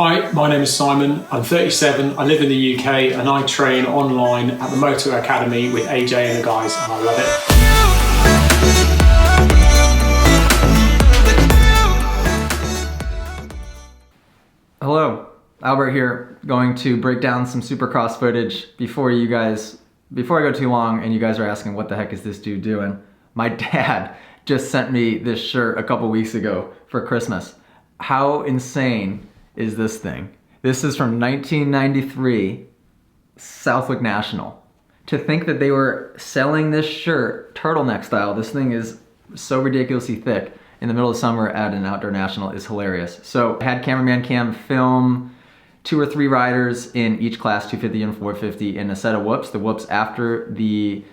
Hi, my name is Simon. I'm 37, I live in the UK, and I train online at the Moto Academy with AJ and the guys, and I love it. Hello, Albert here, going to break down some Supercross footage before I go too long and you guys are asking what the heck is this dude doing. My dad just sent me this shirt a couple weeks ago for Christmas. How insane is this thing? This is from 1993, Southwick National. To think that they were selling this shirt turtleneck style, this thing is so ridiculously thick, in the middle of summer at an outdoor national is hilarious. So I had cameraman Cam film 2 or 3 riders in each class, 250 and 450, in a set of whoops. The whoops after the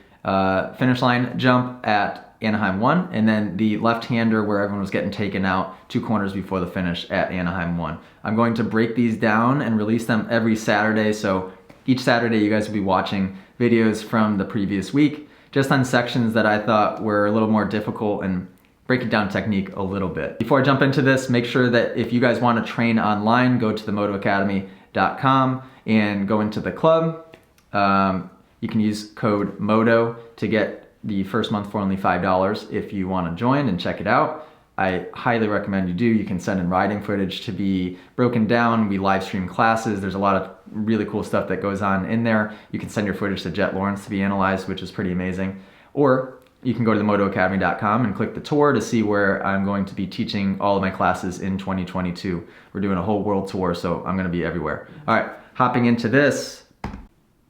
finish line jump at Anaheim 1, and then the left-hander where everyone was getting taken out 2 corners before the finish at Anaheim 1. I'm going to break these down and release them every Saturday, so each Saturday you guys will be watching videos from the previous week, just on sections that I thought were a little more difficult and breaking down technique a little bit. Before I jump into this, make sure that if you guys want to train online, go to themotoacademy.com and go into the club. You can use code MOTO to get the first month for only $5 if you want to join and check it out. I highly recommend you do. You can send in riding footage to be broken down. We live stream classes. There's a lot of really cool stuff that goes on in there. You can send your footage to Jet Lawrence to be analyzed, which is pretty amazing. Or you can go to themotoacademy.com and click the tour to see where I'm going to be teaching all of my classes in 2022. We're doing a whole world tour, so I'm gonna be everywhere. All right, hopping into this.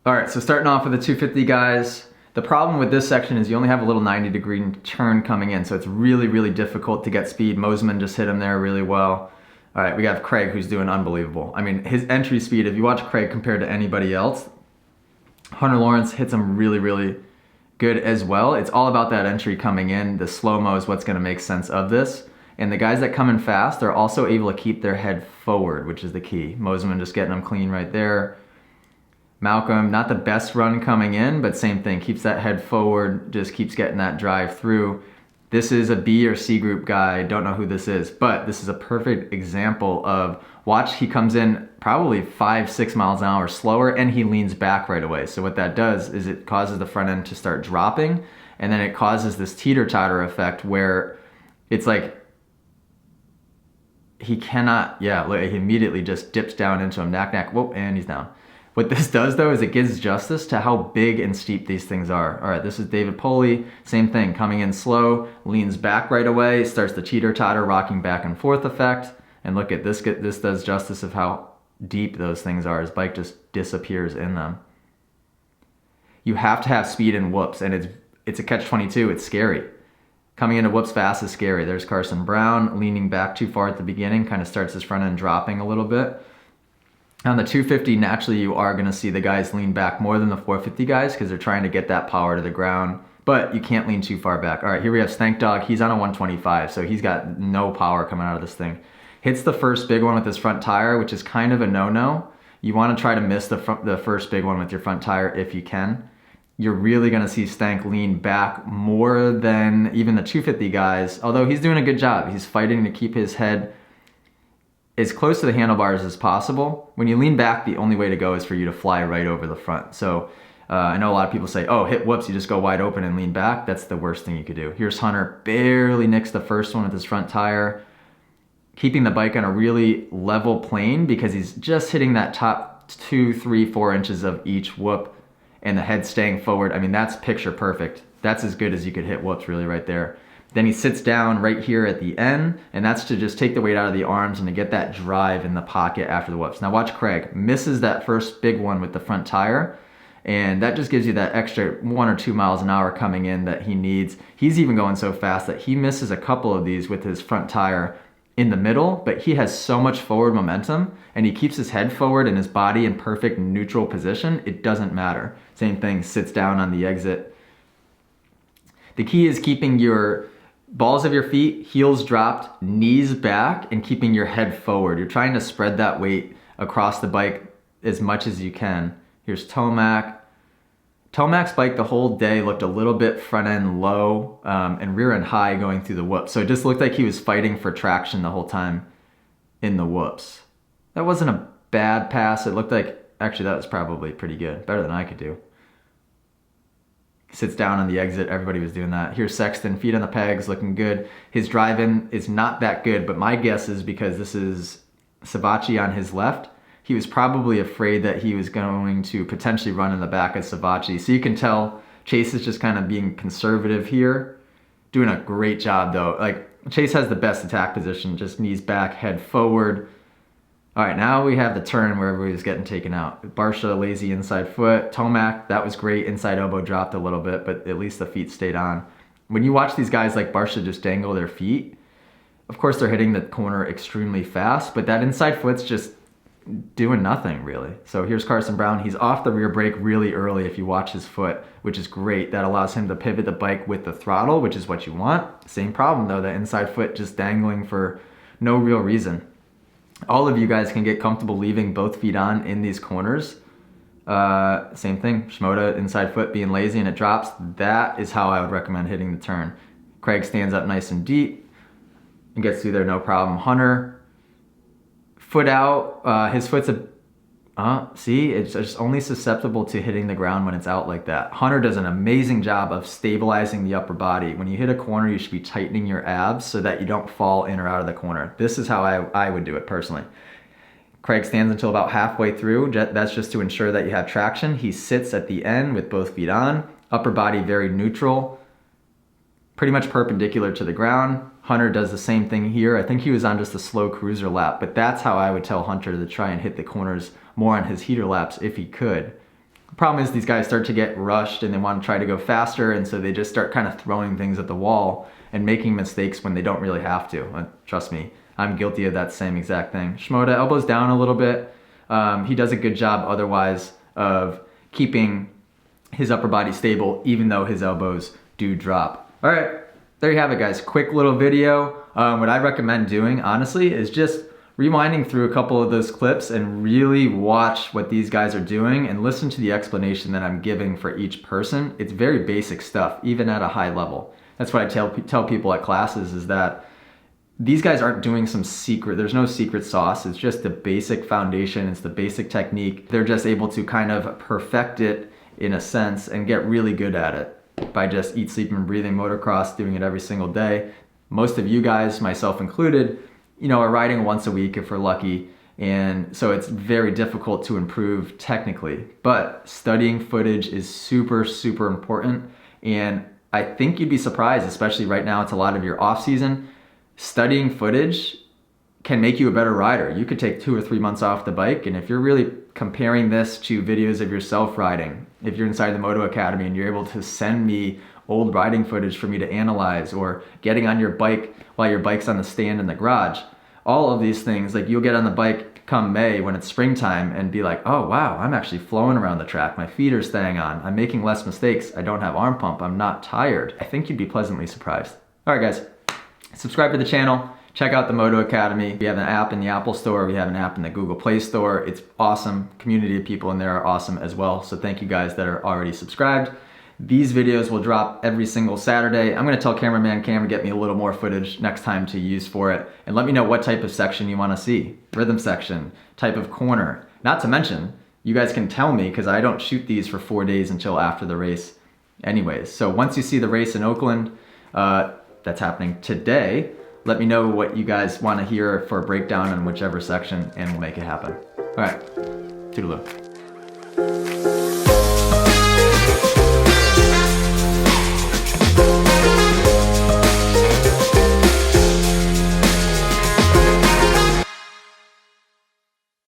All right, so starting off with the 250 guys. The problem with this section is you only have a little 90-degree turn coming in, so it's really, really difficult to get speed. Mosiman just hit him there really well. All right, we have Craig, who's doing unbelievable. I mean, his entry speed, if you watch Craig compared to anybody else, Hunter Lawrence hits him really, really good as well. It's all about that entry coming in. The slow-mo is what's gonna make sense of this. And the guys that come in fast are also able to keep their head forward, which is the key. Mosiman just getting them clean right there. Malcolm, not the best run coming in, but same thing, keeps that head forward, just keeps getting that drive through. This is a B or C group guy, don't know who this is, but this is a perfect example of, watch, he comes in probably 5-6 miles an hour slower and he leans back right away. So what that does is it causes the front end to start dropping, and then it causes this teeter-totter effect where it's like, he cannot, he immediately just dips down into him, knack, whoop, and he's down. What this does though is it gives justice to how big and steep these things are. All right, this is David Poley, same thing, coming in slow, leans back right away, starts the teeter-totter, rocking back and forth effect. And look at this, this does justice of how deep those things are. His bike just disappears in them. You have to have speed in whoops, and it's a catch-22, it's scary. Coming into whoops fast is scary. There's Carson Brown, leaning back too far at the beginning, kind of starts his front end dropping a little bit. On the 250, naturally you are gonna see the guys lean back more than the 450 guys because they're trying to get that power to the ground, but you can't lean too far back. All right, here we have Stank Dog. He's on a 125, so he's got no power coming out of this thing. Hits the first big one with his front tire, which is kind of a no-no. You wanna try to miss the first big one with your front tire if you can. You're really gonna see Stank lean back more than even the 250 guys, although he's doing a good job. He's fighting to keep his head as close to the handlebars as possible. When you lean back, the only way to go is for you to fly right over the front. So I know a lot of people say, oh, hit whoops, you just go wide open and lean back. That's the worst thing you could do. Here's Hunter, barely nicks the first one with his front tire, keeping the bike on a really level plane because he's just hitting that top 2, 3, 4 inches of each whoop and the head staying forward. I mean, that's picture perfect. That's as good as you could hit whoops really right there. Then he sits down right here at the end, and that's to just take the weight out of the arms and to get that drive in the pocket after the whoops. Now watch Craig, misses that first big one with the front tire, and that just gives you that extra 1 or 2 miles an hour coming in that he needs. He's even going so fast that he misses a couple of these with his front tire in the middle, but he has so much forward momentum, and he keeps his head forward and his body in perfect neutral position, it doesn't matter. Same thing, sits down on the exit. The key is keeping your balls of your feet, heels dropped, knees back, and keeping your head forward. You're trying to spread that weight across the bike as much as you can. Here's Tomac. Tomac's bike the whole day looked a little bit front end low and rear end high going through the whoops. So it just looked like he was fighting for traction the whole time in the whoops. That wasn't a bad pass. It looked like, actually that was probably pretty good. Better than I could do. Sits down on the exit. Everybody was doing that. Here's Sexton, feet on the pegs, looking good. His drive-in is not that good, but my guess is because this is Savatgy on his left, he was probably afraid that he was going to potentially run in the back of Savatgy. So you can tell Chase is just kind of being conservative here. Doing a great job though. Like, Chase has the best attack position, just knees back, head forward. All right, now we have the turn where everybody was getting taken out. Barsha, lazy inside foot. Tomac, that was great. Inside elbow dropped a little bit, but at least the feet stayed on. When you watch these guys like Barsha just dangle their feet, of course they're hitting the corner extremely fast, but that inside foot's just doing nothing really. So here's Carson Brown. He's off the rear brake really early if you watch his foot, which is great. That allows him to pivot the bike with the throttle, which is what you want. Same problem though, the inside foot just dangling for no real reason. All of you guys can get comfortable leaving both feet on in these corners. Same thing, Shimoda inside foot being lazy and it drops. That is how I would recommend hitting the turn. Craig stands up nice and deep and gets through there no problem. Hunter, foot out, his foot's see, it's just only susceptible to hitting the ground when it's out like that. Hunter does an amazing job of stabilizing the upper body. When you hit a corner, you should be tightening your abs so that you don't fall in or out of the corner. This is how I would do it personally. Craig stands until about halfway through. That's just to ensure that you have traction. He sits at the end with both feet on, upper body very neutral, pretty much perpendicular to the ground. Hunter does the same thing here. I think he was on just a slow cruiser lap, but that's how I would tell Hunter to try and hit the corners more on his heater laps if he could. The problem is these guys start to get rushed and they want to try to go faster, and so they just start kind of throwing things at the wall and making mistakes when they don't really have to. Trust me, I'm guilty of that same exact thing. Shimoda, elbows down a little bit. He does a good job otherwise of keeping his upper body stable even though his elbows do drop. All right, there you have it guys. Quick little video. What I recommend doing honestly is just rewinding through a couple of those clips and really watch what these guys are doing and listen to the explanation that I'm giving for each person. It's very basic stuff, even at a high level. That's what I tell people at classes is that these guys aren't doing some secret, there's no secret sauce. It's just the basic foundation, it's the basic technique. They're just able to kind of perfect it in a sense and get really good at it by just eat, sleep, and breathing motocross, doing it every single day. Most of you guys, myself included, you know, are riding once a week if we're lucky. And so it's very difficult to improve technically, but studying footage is super, super important. And I think you'd be surprised, especially right now, it's a lot of your off season. Studying footage can make you a better rider. You could take 2 or 3 months off the bike, and if you're really comparing this to videos of yourself riding, if you're inside the Moto Academy and you're able to send me old riding footage for me to analyze, or getting on your bike while your bike's on the stand in the garage, all of these things, like you'll get on the bike come May when it's springtime and be like, oh wow, I'm actually flowing around the track, my feet are staying on, I'm making less mistakes, I don't have arm pump, I'm not tired. I think you'd be pleasantly surprised. All right guys, subscribe to the channel, check out the Moto Academy. We have an app in the Apple Store, we have an app in the Google Play Store. It's awesome. Community of people in there are awesome as well. So thank you guys that are already subscribed. These videos will drop every single Saturday. I'm gonna tell cameraman Cam to get me a little more footage next time to use for it. And let me know what type of section you wanna see. Rhythm section, type of corner. Not to mention, you guys can tell me because I don't shoot these for 4 days until after the race anyways. So once you see the race in Oakland, that's happening today, let me know what you guys want to hear for a breakdown on whichever section and we'll make it happen. All right, toodaloo.